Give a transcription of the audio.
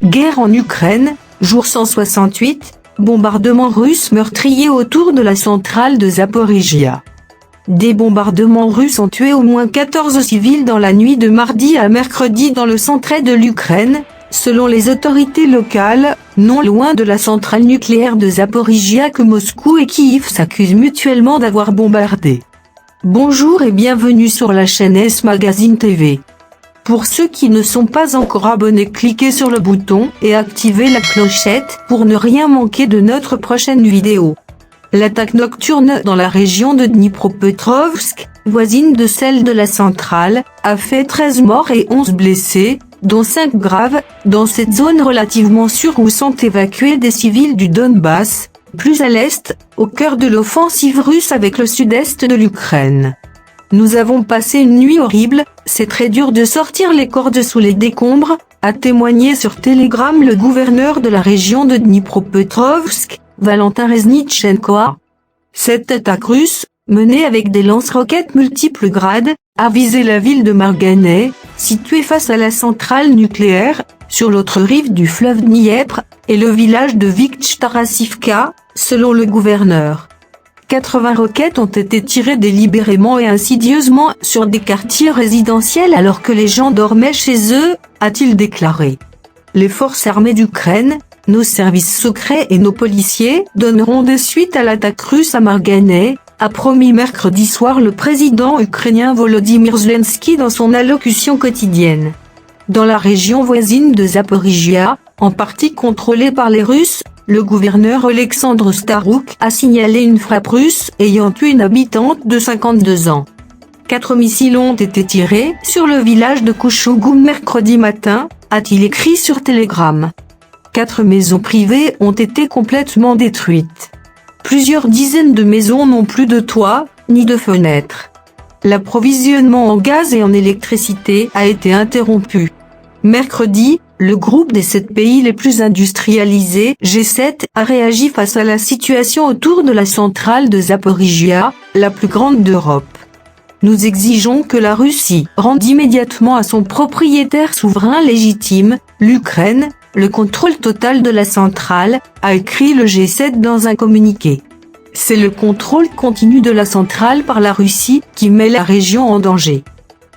Guerre en Ukraine, jour 168, bombardements russes meurtriers autour de la centrale de Zaporijia. Des bombardements russes ont tué au moins 14 civils dans la nuit de mardi à mercredi dans le centre de l'Ukraine, selon les autorités locales, non loin de la centrale nucléaire de Zaporijia que Moscou et Kiev s'accusent mutuellement d'avoir bombardé. Bonjour et bienvenue sur la chaîne S Magazine TV. Pour ceux qui ne sont pas encore abonnés, cliquez sur le bouton et activez la clochette pour ne rien manquer de notre prochaine vidéo. L'attaque nocturne dans la région de Dnipropetrovsk, voisine de celle de la centrale, a fait 13 morts et 11 blessés, dont 5 graves, dans cette zone relativement sûre où sont évacués des civils du Donbass, plus à l'est, au cœur de l'offensive russe avec le sud-est de l'Ukraine. Nous avons passé une nuit horrible, c'est très dur de sortir les corps de sous les décombres, a témoigné sur Telegram le gouverneur de la région de Dnipropetrovsk, Valentin Reznichenko. Cette attaque russe, menée avec des lance-roquettes multiples grades, a visé la ville de Marganeh, située face à la centrale nucléaire, sur l'autre rive du fleuve Dniepr, et le village de Viktarasivka, selon le gouverneur. 80 roquettes ont été tirées délibérément et insidieusement sur des quartiers résidentiels alors que les gens dormaient chez eux, a-t-il déclaré. Les forces armées d'Ukraine, nos services secrets et nos policiers donneront des suites à l'attaque russe à Marganeh, a promis mercredi soir le président ukrainien Volodymyr Zelensky dans son allocution quotidienne. Dans la région voisine de Zaporijia, en partie contrôlée par les Russes, le gouverneur Alexandre Starouk a signalé une frappe russe ayant tué une habitante de 52 ans. 4 missiles ont été tirés sur le village de Kouchougou mercredi matin, a-t-il écrit sur Telegram. 4 maisons privées ont été complètement détruites. Plusieurs dizaines de maisons n'ont plus de toit, ni de fenêtres. L'approvisionnement en gaz et en électricité a été interrompu. Mercredi, le groupe des 7 pays les plus industrialisés, G7, a réagi face à la situation autour de la centrale de Zaporijia, la plus grande d'Europe. Nous exigeons que la Russie rende immédiatement à son propriétaire souverain légitime, l'Ukraine, le contrôle total de la centrale, a écrit le G7 dans un communiqué. C'est le contrôle continu de la centrale par la Russie qui met la région en danger.